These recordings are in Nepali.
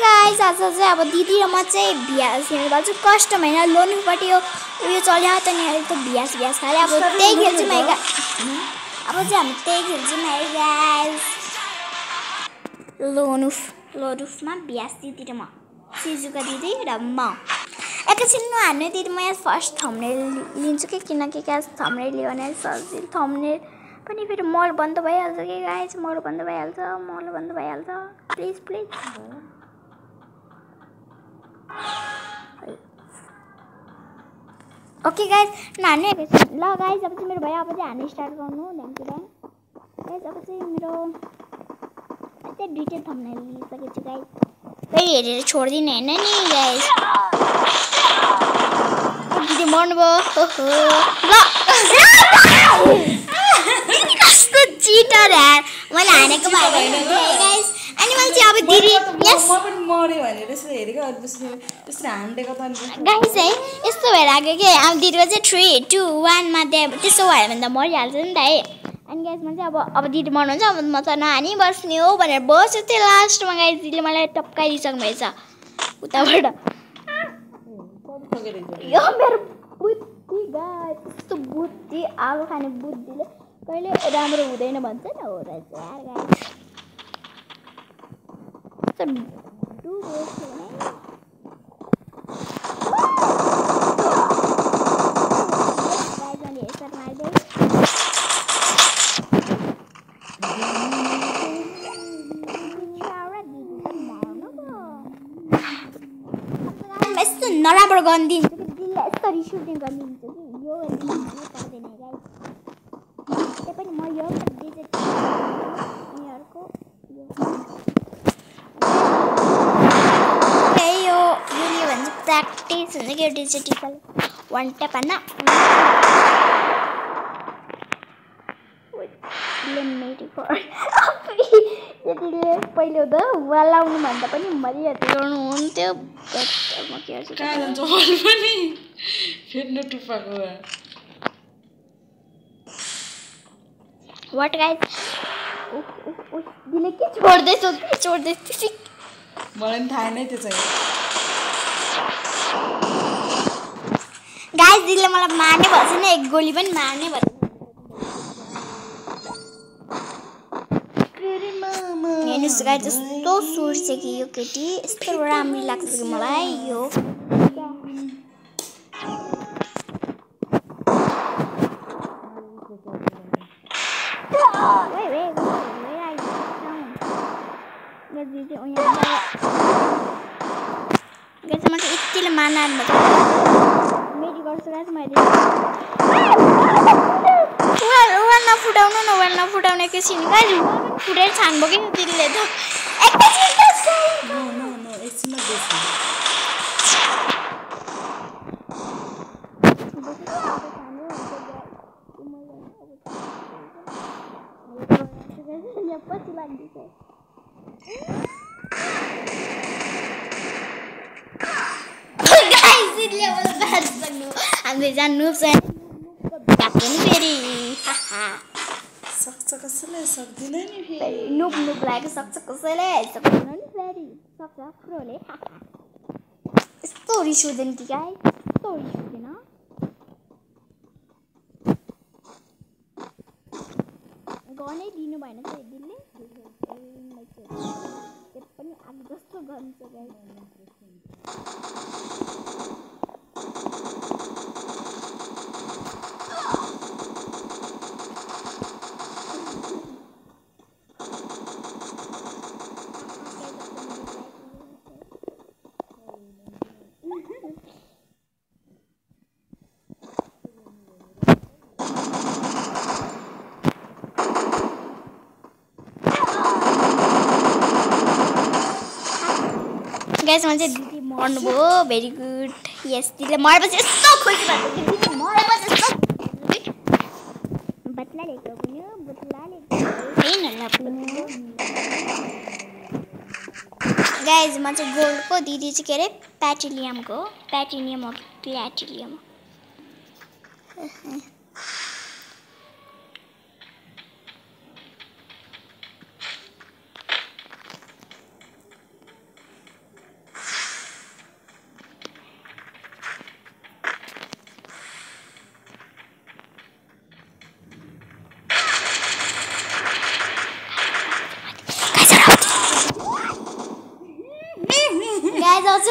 गाइस आज चाहिँ अब दिदी र म चाहिँ भ्यास खेल्नु पर्छ कस्टम हैन लोनुपट्टि उयो चल्यो त नि अहिले त भ्यास खाले अब त्यही खेल्छु म अब चाहिँ हामी त्यही खेल्छौँ है गाइस लोनुफमा भ्यास दिदी र म सिजुका दिदी र म एकैछिन नहान्ने दिदी म यहाँ फर्स्ट थम्बनेल लिन्छु कि किनकि गाइस थम्बनेल लियो भने सजिलो थम्बनेल पनि फेरि मल बन्द भइहाल्छ कि गाइस मल बन्द भइहाल्छ प्लिज ओके गाइस नानी ल गाइस अब चाहिँ मेरो भयो अब चाहिँ हान्नु स्टार्ट गर्नु ढ्याङ्कु ढ्याङ गाइस अब चाहिँ मेरो अझै डिटेल थम्बनेल लिइसकेको छु गाइस फेरि हेरेर छोड्दिनँ हैन नि गाइस दिदी मर्नुभयो ल कस्तो चिटर यार मैले हानेको भए गाइस अनि मैले चाहिँ अब दिदी यस म पनि मर्यो भनेर यसो हेरेको त्यसले हान्डेको त गाइस है यस्तो भएर आएको के अब दिदीको चाहिँ 3 2 1 मा त्यसो भयो भने त मरिहाल्छ नि त है अनि गाइसमा चाहिँ अब दिदी मर्नुहुन्छ अब म त नहानी बस्ने हो भनेर बस्यो त्यो लास्टमा गाइस दिदीले मलाई टप्काइदिइसक्नु भएछ उताबाट यो मेरो बुद्धि गाइस यस्तो बुद्धि आलु खाने बुद्धिले कहिले राम्रो हुँदैन भन्छ नि हो रहेछ यार guys So, do this guys on the inside my day. यस्तो नराम्रो गन्दिन्छु कि दिलले यस्तो रिस उठ्ने गन्दिन्छु कि यो पर्दैन गाइस त्यही पनि म यो डिजिट यिनीहरूको practice हुन्छ कि डिजिटल वान ट्याप हैन त्यतिले पहिले त वालाउनु भन्दा पनि मरिहाल्छ गर्नु हुन्थ्यो म के गर्छु कहाँ जान्छ अरू पनि फेर्नु टुप्पाको व्हाट गाइस दिले के छोड्दैछ मलाई थाहा नै त्यो चाहिँ गाइस दिदीले मलाई मार्ने भन्छ नि एक गोली पनि मार्ने भन्छ हेर्नुस् गाइस यस्तो सुर्छ कि यो केटी यस्तो राम्रो लाग्छ कि मलाई यो गाइस म चाहिँ यतिले मार्न मेडी गर्छु गाइस मैले वाल नफुटाउने एकैछिन गाइस फुटेर छान्बो कि दिदीले त एकछिनमा बेच्नु पछि लाग्दैछ गाइस दिदीले मलाई बात सक्नु हामीले जान्नु सक्दैन फेरि सक्छ कसैले सक्दैन नि फेरि नुब लागि सक्छ कसैले सक्दैन नि फेरि सक्छ प्रोले यस्तो रिस उठ्दैन कि गाइस यस्तो रिस उठ्दैन गर्नै दिनु भएन चाहिँ दिदीले त्यो पनि आगो जस्तो गर्नु छ गाइस गाइस म चाहिँ दिदी मर्नुभयो भेरी गुड यस दिदीले मरेपछि यस्तो खुसी भएको कि दिदी मरेपछि यस्तो बत्ला लेको पनि गाइस म चाहिँ गोल्डको दिदी चाहिँ के अरे प्याटिनियमको प्याटिनियम हो प्ल्याटिनियम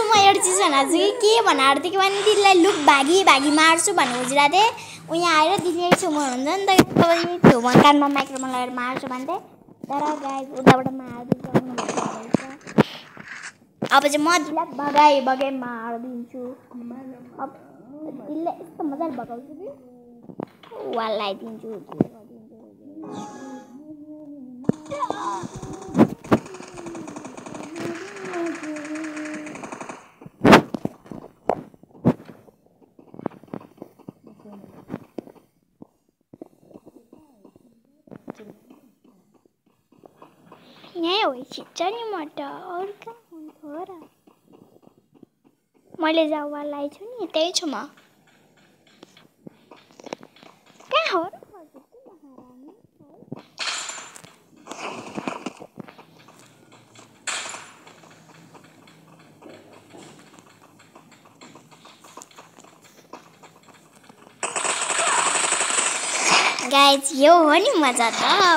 दिन्छु म एउटा चिज भनाएको छु कि के भनाएर थियो कि भने दिदीलाई लुक भागी भागी मार्छु भन्नु खोजिरहेको थिएँ ऊ यहाँ आएर दिदीले छेउमा हुनुहुन्छ नि त अब यही छेउमा कानमा माइक्रोमा लगाएर मार्छु भन्थे तर गाई उताबाट मारिदिन्छ अब चाहिँ म दिदीलाई बगाई बगाई मारिदिन्छु अब दिदीलाई यस्तो मजाले भगाउँछु कि वाल लगाइदिन्छु यहीँ हो छिट्छ नि म त अरू कहाँ हुन्थ्यो र मैले जावा लगाएको छु नि त्यही छु म कहाँ हो र गाइज यो हो नि मजा त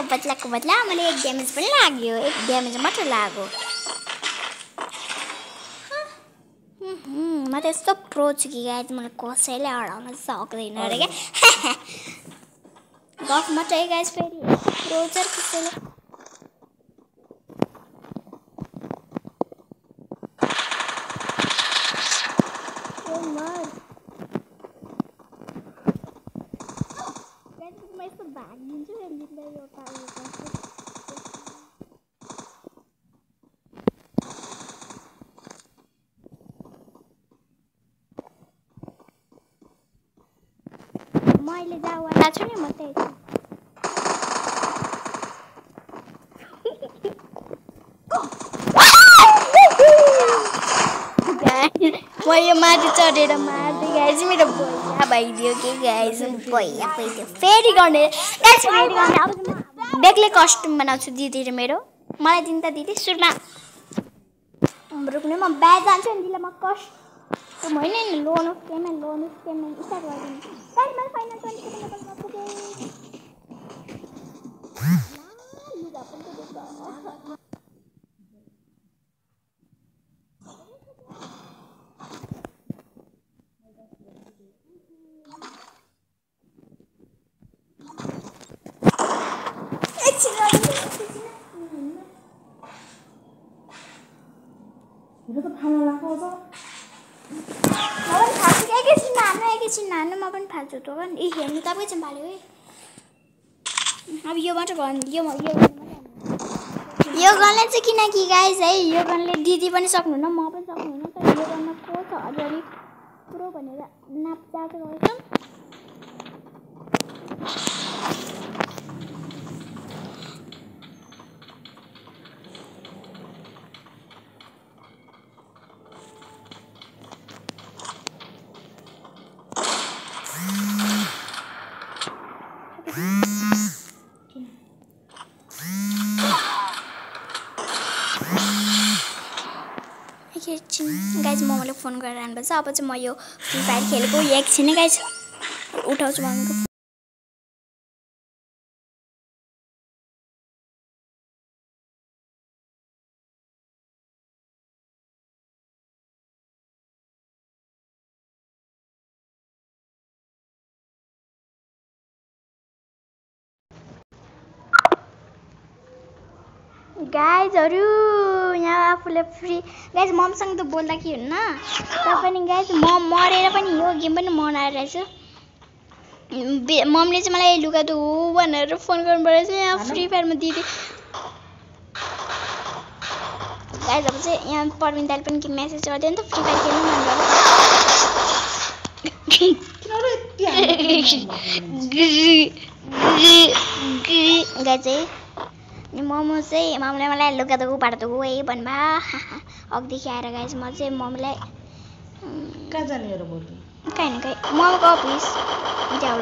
बदलाको बदला मैले 1 ड्यामेज पनि लाग्यो 1 ड्यामेज मात्र लाग्यो म त यस्तो प्रो छु कि गाइज मलाई कसैले हराउन सक्दैन अरे क्या गफ मात्रै गाइज फेरि प्रो छ कसैले भागिदिन्छु एउटा मैले जावाला छु नि म त्यही म यो माथि चढेर मार्दै गाइज मेरो भैया भइदियो कि गाइज भैया भइदियो फेरि गर्ने अब बेग्लै कस्ट्युम बनाउँछु दिदी र मेरो मलाई दिनु त दिदी सुरुमा रुक्नु म बिहा जान्छु नि दिदीलाई म कस्ट्युम होइन नि लोन अफ पेमेन्ट स्टार्ट गरिदिन्छु गाइज मैले फाइनल 20 लेभलमा पुगेँ नानुमा पनि फाल्छु त ए हेर्नु तपाईँ चाहिँ भाल्यो है अब यो मात्र गर्नु यो गर्नलाई चाहिँ किनकि गाइज है यो गर्नले दिदी पनि सक्नुहुन्न म पनि सक्नुहुन्न तर यो गर्न को छ अगाडि पुरो भनेर नाप्चाको गर्छ गाइज मम्मीले फोन गरेर आउनुपर्छ अब चाहिँ म यो फ्री फायर खेलेको एकछिन गाइज उठाउँछु मम्मीको गाइजहरू यहाँ आफूले फ्री गाइज ममसँग त बोल्दा के हुन्न तर पनि गाइज म मरेर पनि यो गेम पनि मनाएर रहेछु ममले चाहिँ मलाई लुगा धो भनेर फोन गर्नुपर्छ यहाँ फ्री फायरमा दिदी गाइज अब चाहिँ यहाँ परमिन दाइले पनि के मेसेज गरिदियो नि त फ्री फायर खेल्नु भन्नुभयो गाइज चाहिँ मोमो चाहिँ ममले मलाई लुगा धोको पार धोको है भन्नुभयो अघिदेखि आएर गाइज म चाहिँ ममलाई कहाँ जाने र बोल्नु कहीँ न कहीँ ममको अफिस त्यहाँ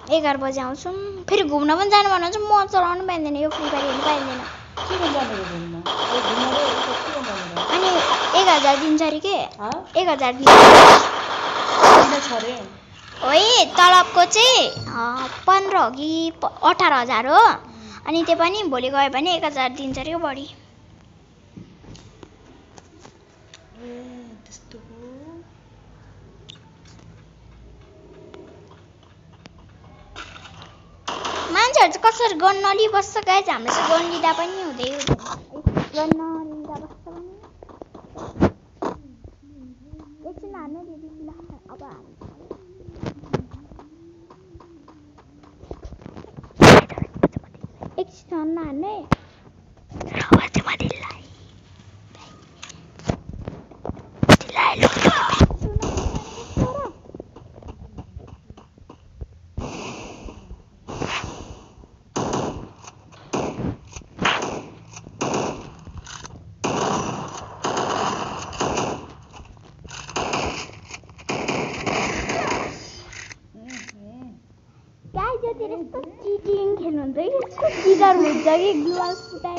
11 बजे आउँछु फेरि घुम्न पनि जानु भन्नुहुन्छ म चलाउनु पाइँदैन यो फ्री फायर हेर्नु पाइँदैन अनि 1000 दिन्छ अरे के 1000 दिन्छ है तलबको चाहिँ 15 हो कि 18,000 हो अनि त्यो पनि भोलि गयो भने 1000 दिन्छ अरे बढी मान्छेहरू चाहिँ कसरी गर्न नलिबस्छ गाइज हाम्रो चाहिँ गर्न लिँदा पनि हुँदै गर्न लिँदा बस्छ भने एकछिन हान्नु दिदी ल अब एकछिन हान्नु है चिटिङ खेल्नुहुन्छ कि यस्तो चिटर हुन्छ कि ग्लभ्स फुटाइ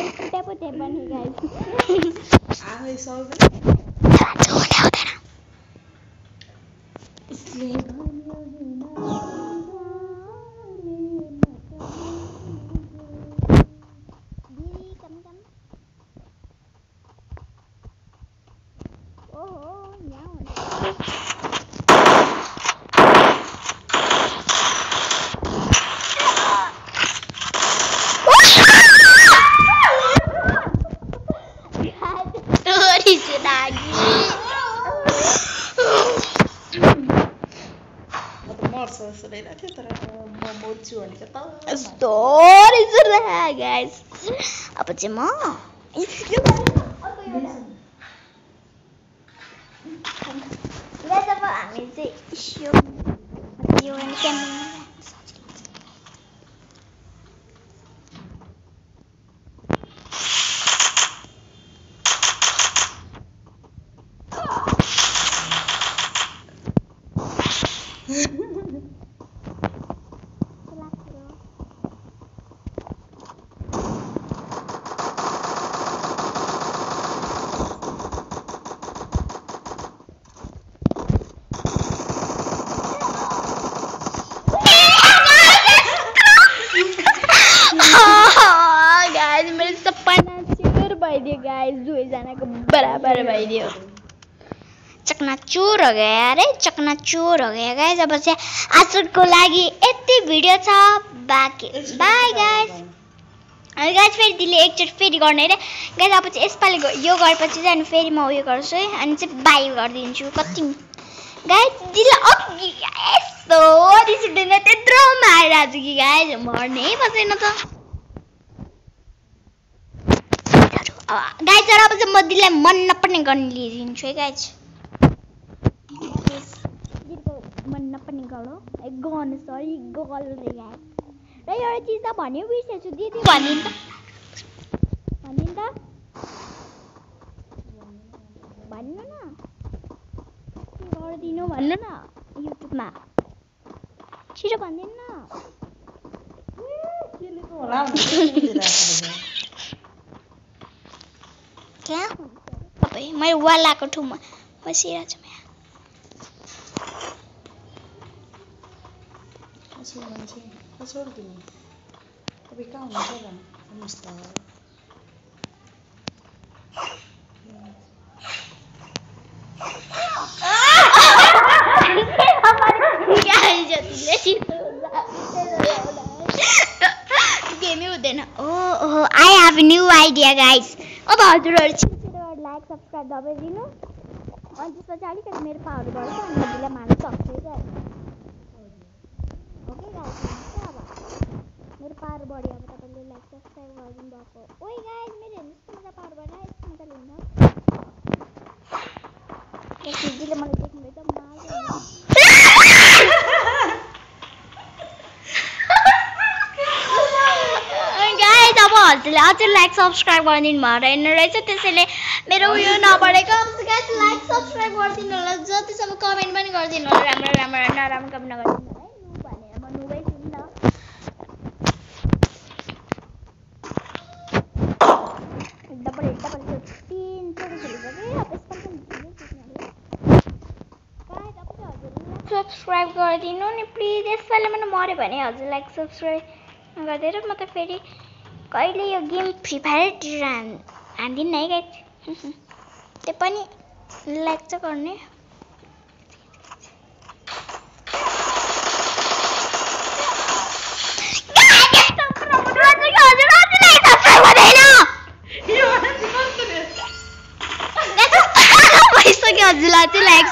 पनि गाइस गाइस अब चाहिँ म अब हामी चाहिँ गाइस दुईजनाको बराबर भइदियो चकनाचुर हो गया अरे चकनाचुर हो गया गाइस अब चाहिँ आजको लागि यति भिडियो छ बाकी बाइ गाइस अनि गाइस फेरि दिले एकचोटि फेरि गर्ने रे गाइस अब चाहिँ यसपालि यो गरेपछि चाहिँ अनि फेरि म उयो गर्छु है अनि चाहिँ बाइ गरिदिन्छु कति गाइस दिले अघि यस्तो रिस उठ्दैन त्यत्रो मारेर आज कि गाइस मर्नै बसेन त गाइस अब चाहिँ म दिदीलाई मन नपर्ने गर्न लिइदिन्छु है गाइस मन नपर्ने गल हो गन सरी गल रे गाइस र एउटा चिज त भन्यो बिर्सेछु दिदी भनिन् त भन्नु न के गरिदिनु भन्नु न युट्युबमा छिटो भनिदिनु न क्या तपाईँ मैले वालाको ठाउँमा बसिरहेको छु गेमै हुँदैन ओहो I have new idea guys अब हजुरहरू छिटो लाइक सब्सक्राइब दबाइदिनु अनि त्यसपछि अलिकति मेरो पावर बढ्छ अनि म दिदीलाई मार्नु सक्छु क्या ओके गाइस अब मेरो पावर बढ्यो अब तपाईँले लाइक सब्सक्राइब गरिदिनु भएको ओइ गाइस मेरो हेर्नुहोस् मजा पावर बढ्यो यस्तो मजाले हुन्छ दिदीले मलाई देख्नुहुँदैछ अब हजुरले अझै लाइक सब्सक्राइब गरिदिनु भएन रहेछ त्यसैले मेरो उयो नबढेको गाइस लाइक सब्सक्राइब गरिदिनु होला जतिसम्म कमेन्ट पनि गरिदिनु होला राम्रो राम्रो नराम्रो कमेन्ट नगरिदिनु है नु भनेर म नुबै छु नि त डबल तिनचोटि खेलिसकेँ अब यसपालि गाइस अब चाहिँ हजुरले सब्सक्राइब गरिदिनु नि प्लिज यसपालि पनि मऱ्यो भने हजुर लाइक सब्सक्राइब गरिदिएर म त फेरि कहिले यो गेम फ्री फायर हान्दिनँ है गाइस त्यो पनि लाइक चाहिँ गर्ने आइसक्यो हजुरलाई चाहिँ लाइक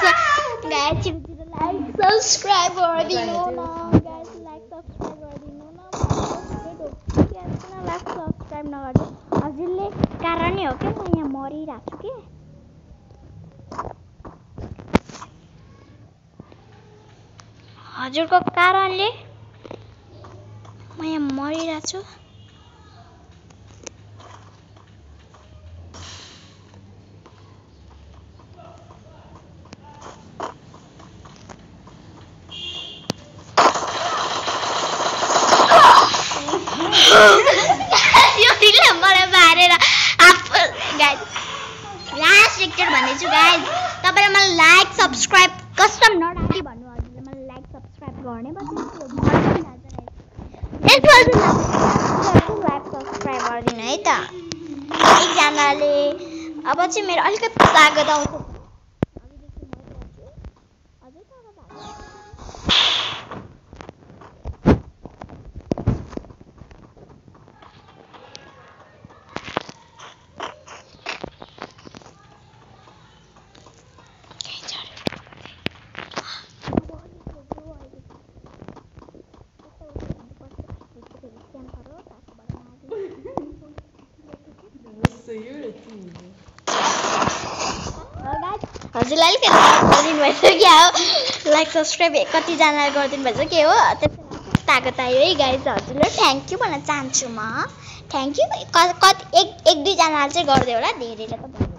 गाइस छिटो लाइक सब्स्क्राइब गरिदिनु न गाइस लाइक सब्स्क्राइब गरिदिनु न लाइक सब्स्क्राइब नगर्नु हजुरले कारणै हो कि म यहाँ मरिरहेको छु कि हजुरको कारणले म यहाँ मरिरहेको छु मलाई मारेर लास्ट एक्टर भन्दैछु गाइज तपाईँले मलाई लाइक सब्स्क्राइब कस्टम नराखी भन्नु हजुरले मलाई लाइक सब्स्क्राइब गर्ने लाइक सब्स्क्राइब गरिदिनु है त एकजनाले अब चाहिँ मेरो अलिकति तागत आउँछ हजुरलाई अलिकति गरिदिनु भएछ क्या हो लाइक सब्सक्राइब कतिजनाले गरिदिनु भएछ के हो त्यसमा तागत आयो है गाइज हजुरले थ्याङ्क यू भन्न चाहन्छु म थ्याङ्क यू कति एक दुईजनाले चाहिँ गरिदियो होला धेरैले त भन्दैन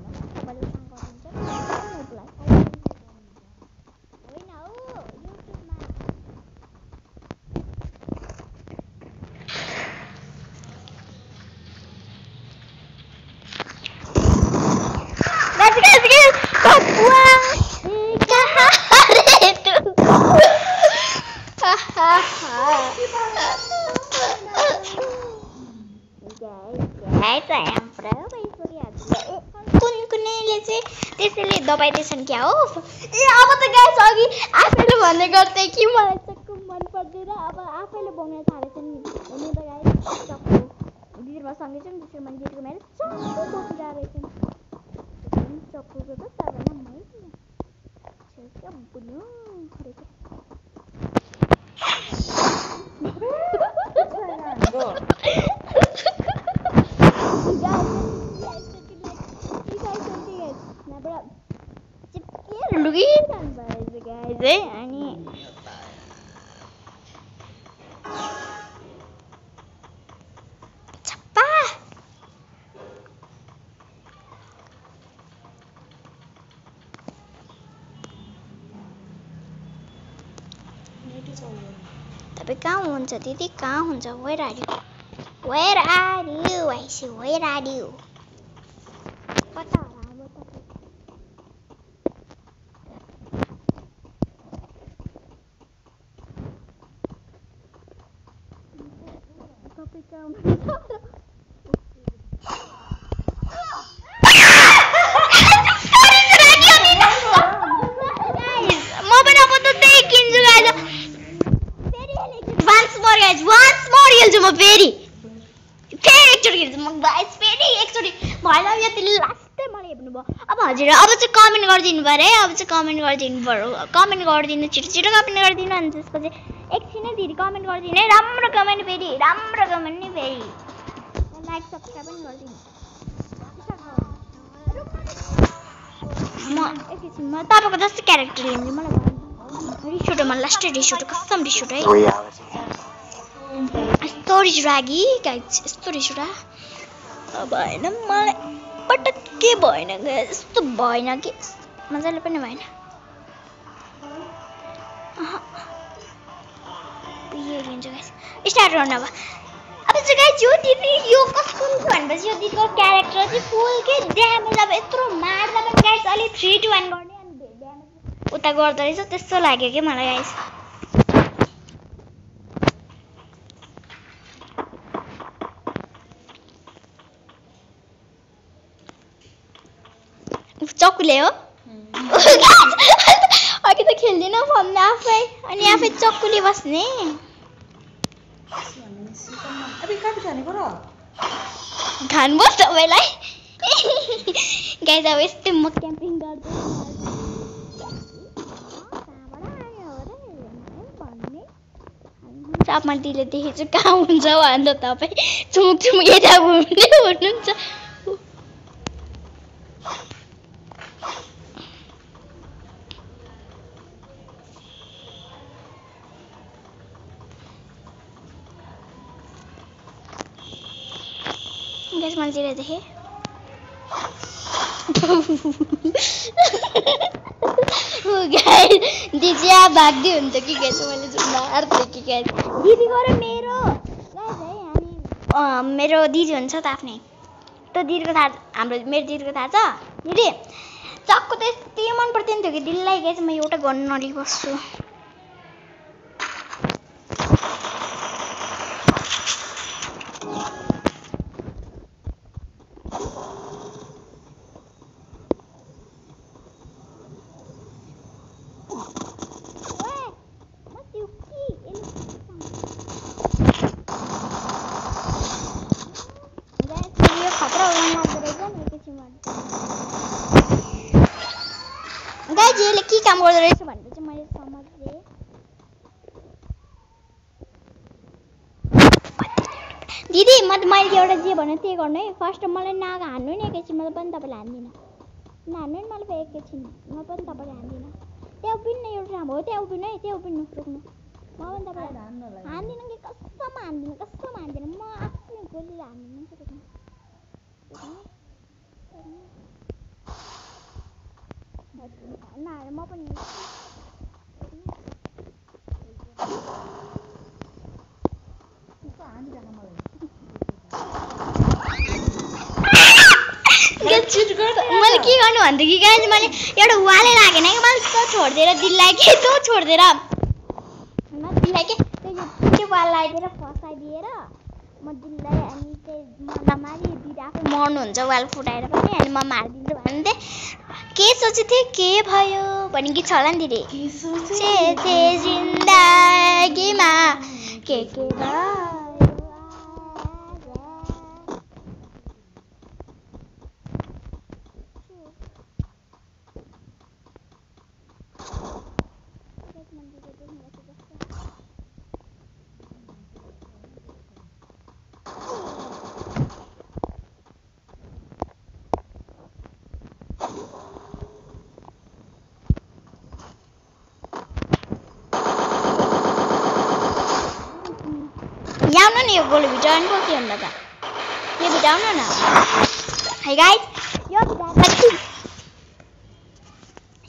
कुनैले चाहिँ त्यसैले दबाइदिएछन् क्या हो ए अब त गाइस अघि आफैले भन्ने गर्थे कि मलाई चक्कु मन पर्दैन अब आफैले बोक्न थालेछन् हुनु त गाइस चक्कु भिडियोमा सँगै चाहिँ दोस्रो मान्छेको मेरो चक्कु बोकिरहेको रहेछन् चक्कुको त सबैमा मै क्या बुनु अनि छप्पा तपाईँ कहाँ हुनुहुन्छ दिदी कहाँ हुन्छ वेयर आर यु आइसी वेयर आर यु कता हजुर अब चाहिँ कमेन्ट गरिदिनु पर्यो है अब चाहिँ कमेन्ट गरिदिनु पर्यो कमेन्ट गरिदिनु छिटो छिटो कमेन्ट गरिदिनु अनि त्यसपछि एकछिनै दिदी कमेन्ट गरिदिनु है राम्रो कमेन्ट फेरि राम्रो कमेन्ट नि फेरि लाइक सब्स्क्राइब पनि गरिदिनु म एकछिन म तपाईँको जस्तो क्यारेक्टर लिन्छु मलाई रिस उठ्यो मलाई लास्टै रिस उठ्यो कसम रिस उठ्यो है यस्तो रिस रागी गाइस यस्तो रिस उठ्यो भएन मलाई पटक्कै भएन यस्तो भएन कि मजाले पनि भएन लिन्छु गाइस स्टार्ट गर्नु अब चाहिँ गाइस यो दिदी यो कस्तो भनेपछि यो दिदीको क्यारेक्टर चाहिँ फुल के ड्यामेज अब यत्रो मार्दा पनि गाइस अलि 3 to 1 गर्ने अनि ड्यामेज उता गर्दो रहेछ त्यस्तो लाग्यो कि मलाई गाइस चक्कुले हो अघि त खेल्दिन फोनमा आफै अनि आफै चक्कुले बस्ने खानु पर्छ तपाईँलाई गाइस अब यस्तै म क्याम्पिङ गर्दै अब मैले देखेछु कहाँ हुन्छ भन्दा तपाईँ चुम यता घुम्दै हुनुहुन्छ गाइस मैले देखेँ गाइस दिदी आप भाग्दै हुन्छ कि गाइस मैले जुम्बार देखेँ गाइस दिदी गरे मेरो गाइस है हामी मेरो दिदी हुन्छ त आफ्नै त्यो दिदीको थाहा हाम्रो मेरो दिदीको थाहा छ दिदी चक्को त यति मन पर्दैन थियो कि दिदीलाई गाइस म एउटा गर्न नलिबस्छु गाइजले के काम गर्दो रहेछ भनेर चाहिँ मैले समझेँ दिदी मैले एउटा जे भने त्यही गर्नु है फर्स्ट मलाई नाग हान्नु नि एकैछिन मैले पनि तपाईँलाई हान्दिनँ नहान्नु नि मलाई एकैछिन म पनि तपाईँलाई हान्दिनँ त्यहाँ उभिन्न एउटा राम्रो हो त्यहाँ उभिनु है त्यहाँ उभिनु रोक्नु म पनि तपाईँलाई हान्दिनँ कि कसम हान्दिनँ म आफ्नो गोलीले हान्दिनँ रोक्नु म पनि मैले के गर्नु भनेदेखि गाइस मैले एउटा वालै लागेन कि मैले त छोडिदिएर दिललाई के त छोडिदिएर दिललाई के त्यो वाल लगाइदिएर फसाइदिएर म दिललाई अनि त्यही नमारी दिदी आफै मर्नुहुन्छ वाल फुटाएर पनि अनि म मारिदिन्छु भन्दै के सोचेको थिएँ के भयो भन्ने गीत छ होला नि दिदी सोचे जिन्दगीमा के भयो ल्याउनु नि यो गोली भिटाउनु पो के भन्दा त यो भिटाउनु न है गाइस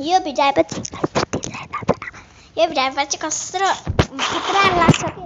यो भिटाएपछि कस्तो खतरा लाग्छ के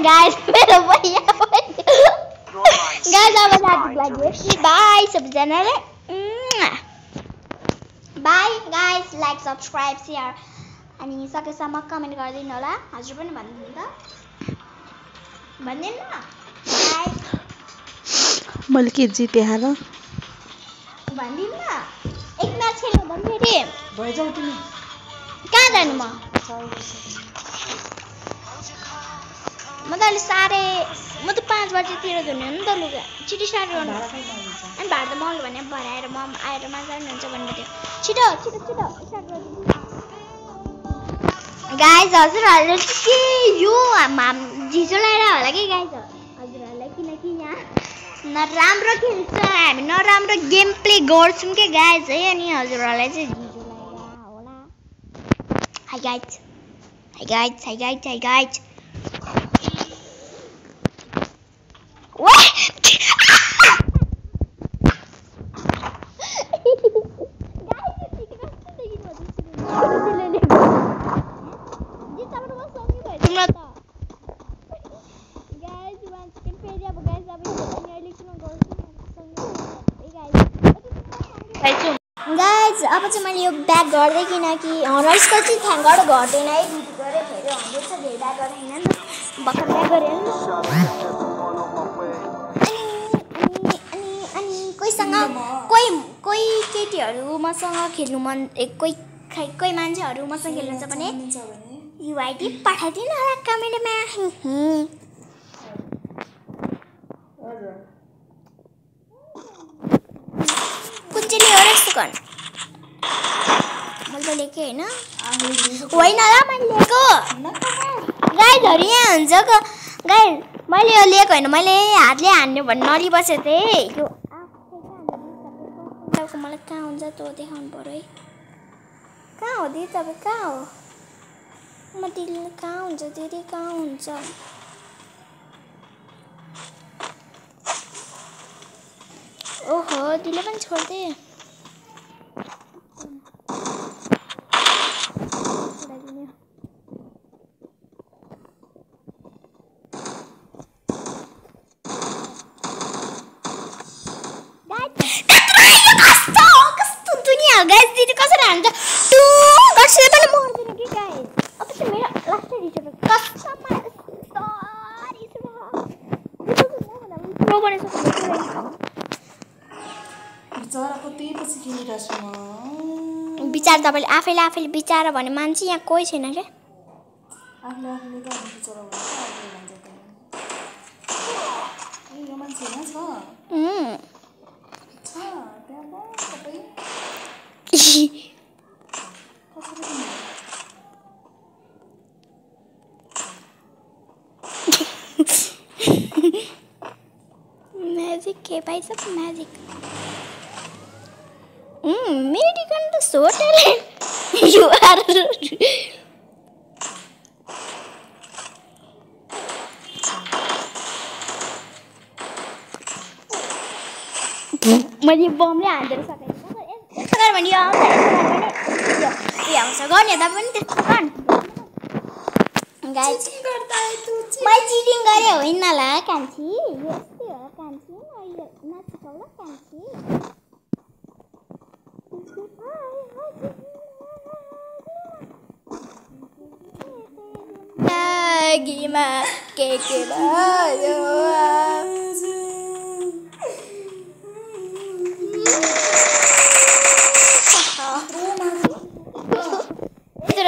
guys, मेरो भैया guys अब साथी लागि बाइ सबजनाले bye guys like subscribe share अनि सकेसम्म कमेन्ट गरिदिनु होला हजुर पनि भन्दिनु त भन्दिनु न गाइस मैले के जिते हाल भन्दिनु न एक म्याच खेल्नु भन् फेरि भइजाउ तिमी कहाँ जानु म त अलि साढे म त 5 बजेतिर धुने हो नि त लुगा छिटो स्टार्ट गर्नु अनि भात त मल भने भराएर म आएर माजा हुन्छ भन्नु थियो छिटो स्टार्ट गर्नु गाइस हजुरहरुले के यो झिजो लगाएर होला कि गाइस हजुरहरुलाई किनकि यहाँ नराम्रो खेल्छ हामी नराम्रो गेम प्ले गर्छौं के गाइस है अनि हजुरहरुलाई चाहिँ झिजो लगाएर होला हाइ गाइस अब चाहिँ मैले यो ब्याग गर्दै किनकि रइसको चाहिँ थ्याङ्क गड घटेन है दिदी गरेँ फेरि 100 छ धेरै ब्याग गरेर होइन नि त भर्खर ब्याग गरेँ अनि कोहीसँग कोही केटीहरू मसँग खेल्नु मन कोही मान्छेहरू मसँग खेल्नुहुन्छ भने युआइडी पठाइदिनु होला कमेन्टमा कुन चाहिँ हो यस्तो गर्नु मैले लेखेँ होइन ल मैले लिएको गाइडहरू यहाँ हुन्छ गाइड मैले यो लिएको होइन मैले हातले हान्ने भन्नु नलिबसेको थिएँ यो मलाई कहाँ हुन्छ त्यो देखाउनु पर्यो है कहाँ हो दिदी तपाईँ कहाँ हो म दिदी कहाँ हुन्छ दिदी कहाँ हुन्छ ओहो दिदीले पनि छोड्दे गाइस दिदी कसरी हान्छ टु कसरी पनि मर्दैन कि गाइस अब चाहिँ मेरो लास्टै रिचर्ज कसमा सरी प्रो बने सक्छु बिचाराको त्यही पछि खेलिरहेछु म विचार तपाईले आफैले विचार भने मान्छे यहाँ कोही छैन के आफूले त बिचारा भन्छ यो मान्छे यहाँ छ मैजिक के भाई सब मैजिक मेडिकन तो so talent you are मैले बमले हान्दै सकेँ यस्तो गरे भने यो आउँछ गर्ने त पनि त्यस्तो गर्न गाइस मैले चिटिङ गरेँ होइन ल कान्छी यस्तै हो कान्छी अहिले नचिकाउ ल कान्छी लागिमा के भयो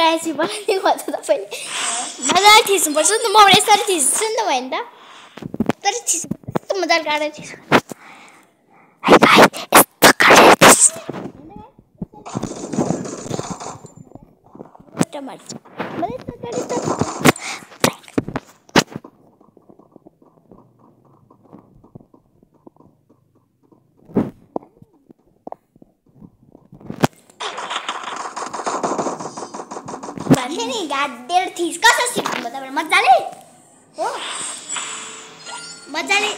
ऐसी बनाने खोज्छ तपाईले मजाले थिच्नुपर्छ नि त म यसरी थिच्छु नि त भयो नि त तर थिच्नु यस्तो मजाले गाडेर थिच्छु नि गाडेर थिच कसरी सिक्नु तपाईले मजाले हो मजाले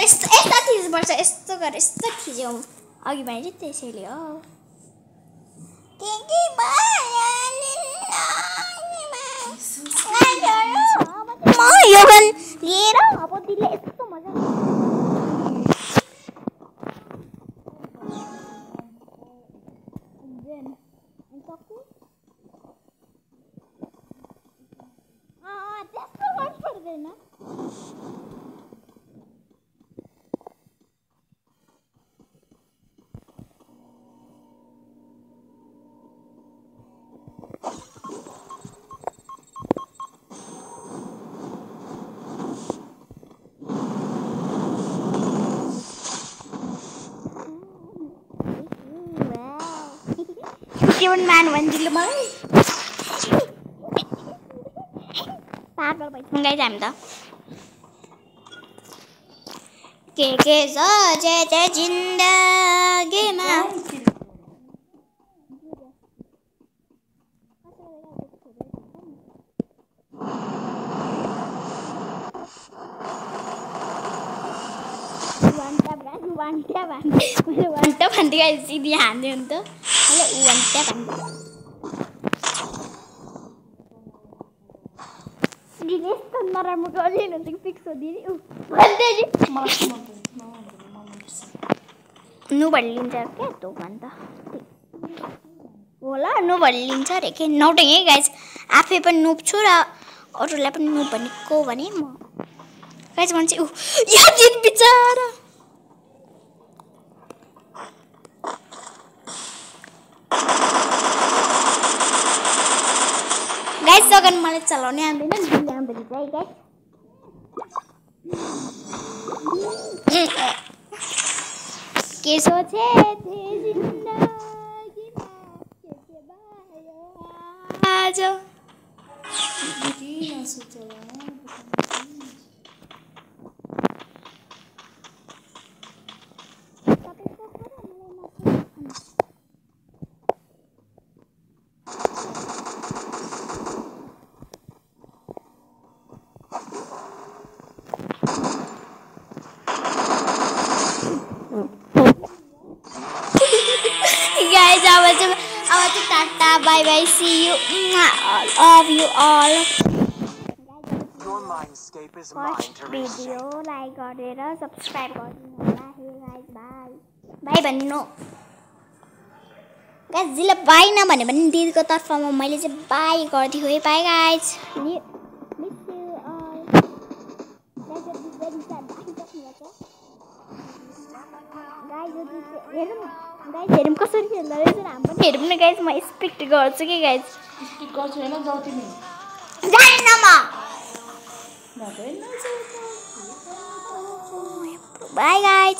यस्तो थिच्नुपर्छ यस्तो गरेर यस्तो थिच्यौ अघि भने त्यसैले हो म यो बन लिएर अब दिले यस्तो मजा Human man भन्दिलो मलाई पागल भइसक्यो गाइस हामी त के सोचे जिन्दगीमा वान्टा भन्दै गाइस सिधी हान्दै हुन्छ मैले वान्टा भन्दै दिदी यस्तो नराम्रो गरिएन त फिक्स हो दिदी भन्दै नु भन्ने लिन्छ क्या तँ भन्छ होला नुबहरूले लिन्छ अरे के नौटङ्गे गाइज आफै पनि नुब छु र अरूलाई पनि नुब भने को भने म गाइज भन्छ ऊ यो दिन बिचारा गाइज सगन मलाई चलाउनै आउँदैन दिदी आउँदैन है गाइज के सोचे थे जिंदगीमा के भयो आज किन सोचला guys, I want to tata bye bye see you love you all Your mindscape is mine first to video reshape. like गरेर subscribe गरिदिनु होला हे guys bye bye भन्नु guys जिले bye नभने पनि दिदीको तर्फमा मैले चाहिँ bye गरिदिएको है bye guys miss you all guys this very sad guys हेरौँ कसरी खेल्दो रहेछ हामी पनि हेरौँ न गाइज म एक्सपेक्ट गर्छु कि गाइज स्किप गर्छु हैन जाऊ तिमी जान्न म नभए बाई गाइज